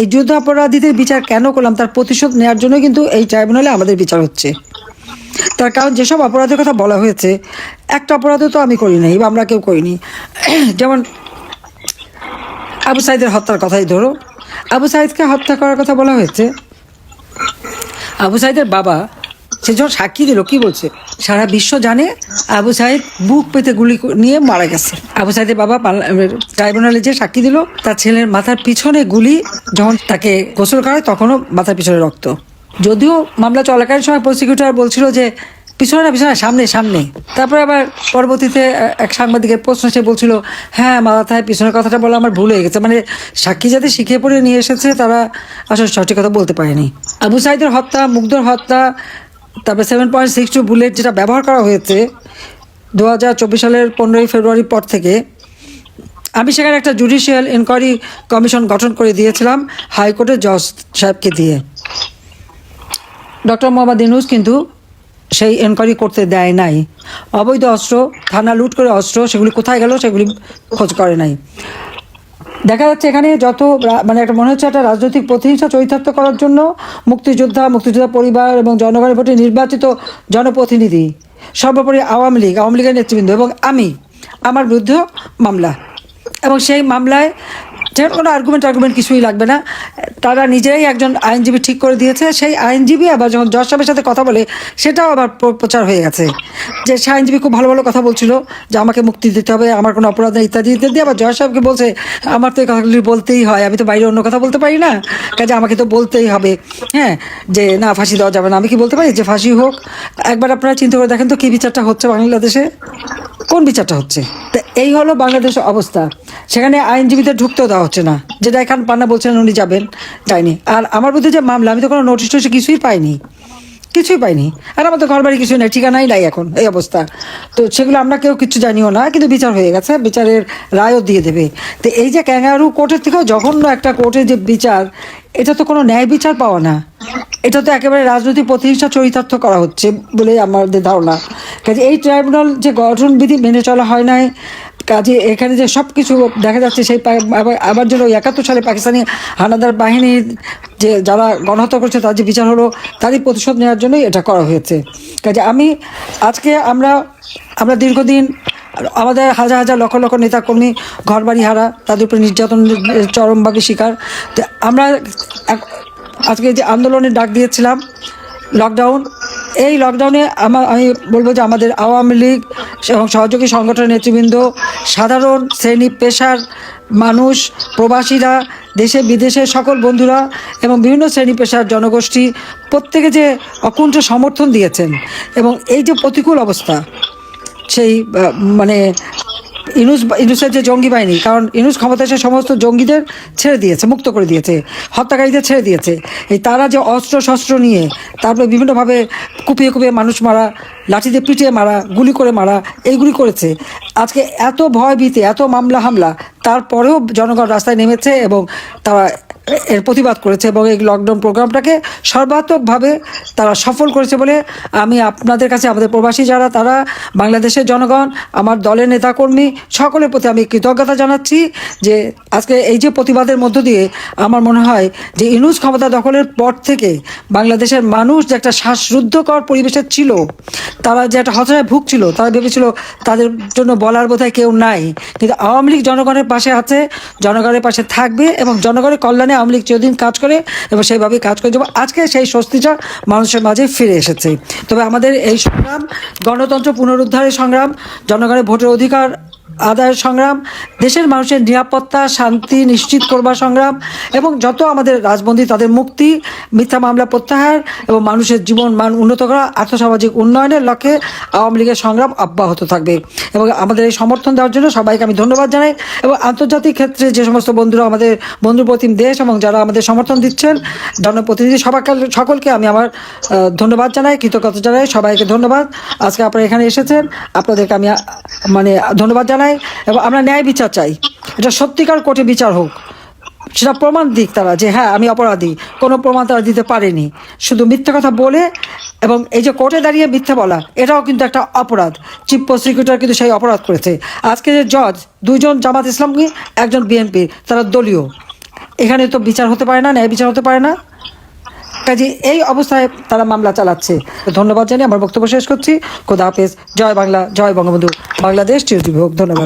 এই যুদ্ধাপরাধীদের বিচার কেন করলাম তার প্রতিশোধ নেওয়ার জন্য কিন্তু এই ট্রাইব্যুনালে আমাদের বিচার হচ্ছে। তার কারণ যেসব অপরাধের কথা বলা হয়েছে, একটা অপরাধও তো আমি করি নাই বা আমরা কেউ করিনি। যেমন আবু সাইদের হত্যার কথাই ধরো, আবু সাইদকে হত্যা করার কথা বলা হয়েছে। আবু সাইদের বাবা সে যখন সাক্ষী দিল কি বলছে, সারা বিশ্ব জানে আবু সাইদ বুক পেতে গুলি নিয়ে মারা গেছে। আবু সাইদের বাবা ট্রাইব্যুনালে যে সাক্ষী দিল, তার ছেলের মাথার পিছনে গুলি, যখন তাকে গোসল করায় তখনও মাথার পিছনে রক্ত। যদিও মামলা চলাকালীন সময় প্রসিকিউটর বলছিল যে পিছনে না পিছনে সামনে সামনে, তারপরে আবার পরবর্তীতে এক সাংবাদিকের প্রশ্ন সে বলছিল হ্যাঁ মাথায় পিছনের কথাটা বলা আমার ভুল হয়ে গেছে। মানে সাক্ষী যাতে শিখে পড়ে নিয়ে এসেছে তারা আসলে সঠিক কথা বলতে পারেনি। আবু সাইদের হত্যা, মুগ্ধর হত্যা, তারপরে 7.62 বুলেট যেটা ব্যবহার করা হয়েছে 2024 সালের 15ই ফেব্রুয়ারির পর থেকে, আমি সেখানে একটা জুডিশিয়াল ইনকোয়ারি কমিশন গঠন করে দিয়েছিলাম হাইকোর্টের জজ সাহেবকে দিয়ে। ডক্টর মোহাম্মদ ইউনূস কিন্তু সেই এনকোয়ারি করতে দেয় নাই। অবৈধ অস্ত্র, থানা লুট করে অস্ত্র, সেগুলি কোথায় গেল সেগুলি খোঁজ করে নাই। দেখা যাচ্ছে এখানে যত মানে একটা মনে হচ্ছে একটা রাজনৈতিক প্রতিহিংসা চরিতার্থ করার জন্য মুক্তিযোদ্ধা পরিবার এবং জনগণের ভোটে নির্বাচিত জনপ্রতিনিধি, সর্বোপরি আওয়ামী লীগের নেতৃবৃন্দ এবং আমার বিরুদ্ধে মামলা, এবং সেই মামলায় যেমন কোনো আর্গুমেন্ট কিছুই লাগবে না। তারা নিজেরাই একজন আইনজীবী ঠিক করে দিয়েছে। সেই আইনজীবী আবার যখন জজ সাহেবের সাথে কথা বলে সেটাও আবার প্রচার হয়ে গেছে যে সে আইনজীবী খুব ভালো ভালো কথা বলছিল যে আমাকে মুক্তি দিতে হবে, আমার কোনো অপরাধ নেই ইত্যাদি ইত্যাদি। আবার জজ সাহেবকে বলছে আমার তো এই কথাগুলি বলতেই হয়, আমি তো বাইরে অন্য কথা বলতে পারি না, কাজে আমাকে তো বলতেই হবে হ্যাঁ যে না ফাঁসি দেওয়া যাবে না। আমি কি বলতে পারি যে ফাঁসি হোক? একবার আপনারা চিন্তা করে দেখেন তো কী বিচারটা হচ্ছে বাংলাদেশে, কোন বিচারটা হচ্ছে? তো এই হলো বাংলাদেশের অবস্থা। সেখানে আইনজীবীদের ঢুকতেও দেওয়া হচ্ছে না, যেটা এখান পান্না বলছেন উনি যাবেন, যায়নি। আর আমার বিরুদ্ধে যে মামলা, আমি তো কোনো নোটিশ টোটিশ কিছুই পাইনি। আর আমার তো ঘর বাড়ি কিছুই নাই, ঠিকানাই নাই এখন, এই অবস্থা। তো সেগুলো আমরা কেউ কিছু জানিও না, কিন্তু বিচার হয়ে গেছে, বিচারের রায়ও দিয়ে দেবে। তো এই যে ক্যাঙ্গারু কোর্টের থেকেও জঘন্য একটা কোর্টের যে বিচার, এটা তো কোনো ন্যায় বিচার পাওয়া না, এটা তো একেবারে রাজনৈতিক প্রতিহিংসা চরিতার্থ করা হচ্ছে বলে আমাদের ধারণা। কাজে এই ট্রাইব্যুনাল যে গঠনবিধি মেনে চলা হয় নাই, কাজে এখানে যে সব কিছু দেখা যাচ্ছে সেই আবার যেন 71 সালে পাকিস্তানি হানাদার বাহিনীর যে যারা গণহত্যা করছে তার যে বিচার হলো, তারই প্রতিশোধ নেওয়ার জন্যই এটা করা হয়েছে। কাজে আজকে আমরা দীর্ঘদিন আমাদের হাজার হাজার লক্ষ লক্ষ নেতাকর্মী ঘরবাড়ি হারা, তাদের উপরে নির্যাতনের চরমভাবে শিকার। তো আমরা আজকে যে আন্দোলনের ডাক দিয়েছিলাম লকডাউন, এই লকডাউনে আমি বলবো যে আমাদের আওয়ামী লীগ এবং সহযোগী সংগঠনের নেতৃবৃন্দ, সাধারণ শ্রেণী পেশার মানুষ, প্রবাসীরা, দেশে বিদেশে সকল বন্ধুরা এবং বিভিন্ন শ্রেণী পেশার জনগোষ্ঠী প্রত্যেকে যে অকুণ্ঠ সমর্থন দিয়েছেন, এবং এই যে প্রতিকূল অবস্থা, সেই মানে ইউনূসের যে জঙ্গি বাহিনী, কারণ ইউনূস ক্ষমতায় এসে সমস্ত জঙ্গিদের ছেড়ে দিয়েছে, মুক্ত করে দিয়েছে, হত্যাকারীদের ছেড়ে দিয়েছে। এই তারা যে অস্ত্র শস্ত্র নিয়ে তারপরে বিভিন্নভাবে কুপিয়ে মানুষ মারা, লাঠি দিয়ে পিটিয়ে মারা, গুলি করে মারা, এইগুলি করেছে। আজকে এত ভয় ভীতি, এত মামলা হামলা, তারপরেও জনগণ রাস্তায় নেমেছে এবং তারা এর প্রতিবাদ করেছে, এবং এই লকডাউন প্রোগ্রামটাকে সর্বাত্মকভাবে তারা সফল করেছে বলে আমি আপনাদের কাছে, আমাদের প্রবাসী যারা, তারা বাংলাদেশের জনগণ, আমার দলের নেতাকর্মী সকলের প্রতি আমি কৃতজ্ঞতা জানাচ্ছি যে আজকে এই যে প্রতিবাদের মধ্য দিয়ে আমার মনে হয় যে ইউনূস ক্ষমতা দখলের পর থেকে বাংলাদেশের মানুষ যে একটা শ্বাসরুদ্ধকর পরিবেশে ছিল, তারা যে একটা হতাশায় ভুগছিল, তারা ভেবেছিল তাদের জন্য বলার বোধহয় কেউ নাই, কিন্তু আওয়ামী লীগ জনগণের পাশে আছে, জনগণের পাশে থাকবে, এবং জনগণের কল্যাণে আওয়ামী লীগ চিরদিন কাজ করে এবং সেইভাবেই কাজ করে যাবো। আজকে সেই স্বস্তিটা মানুষের মাঝে ফিরে এসেছে। তবে আমাদের এই সংগ্রাম গণতন্ত্র পুনরুদ্ধারের সংগ্রাম, জনগণের ভোটের অধিকার আদায়ের সংগ্রাম, দেশের মানুষের নিরাপত্তা শান্তি নিশ্চিত করবার সংগ্রাম, এবং যত আমাদের রাজবন্দী তাদের মুক্তি, মিথ্যা মামলা প্রত্যাহার এবং মানুষের জীবন মান উন্নত করা, আর্থসামাজিক উন্নয়নের লক্ষ্যে আওয়ামী লীগের সংগ্রাম অব্যাহত থাকবে। এবং আমাদের এই সমর্থন দেওয়ার জন্য সবাইকে আমি ধন্যবাদ জানাই, এবং আন্তর্জাতিক ক্ষেত্রে যে সমস্ত বন্ধুরা, আমাদের বন্ধুপ্রতিম দেশ এবং যারা আমাদের সমর্থন দিচ্ছেন, জনপ্রতিনিধি সকলকে আমি আমার ধন্যবাদ জানাই, কৃতজ্ঞতা জানাই, সবাইকে ধন্যবাদ। আজকে আপনারা এখানে এসেছেন, আপনাদেরকে আমি ধন্যবাদ জানাই, এবং আমরা ন্যায় বিচার চাই, এটা সত্যিকার কোর্টে বিচার হোক, সেটা প্রমাণ দিক তারা যে হ্যাঁ আমি অপরাধী। কোনো প্রমাণ তারা দিতে পারেনি, শুধু মিথ্যা কথা বলে, এবং এই যে কোর্টে দাঁড়িয়ে মিথ্যা বলা, এটাও কিন্তু একটা অপরাধ। চিফ প্রসিকিউটর কিন্তু সেই অপরাধ করেছে। আজকে যে জজ, 2জন জামাত ইসলামী, 1জন বিএনপি, তারা দলীয়, এখানে তো বিচার হতে পারে না, ন্যায় বিচার হতে পারে না। কাজে এই অবস্থায় তারা মামলা চালাচ্ছে। ধন্যবাদ জানিয়ে আমার বক্তব্য শেষ করছি। খোদা হাফেজ। জয় বাংলা, জয় বঙ্গবন্ধু, বাংলাদেশ চিরজীবী হোক। ধন্যবাদ।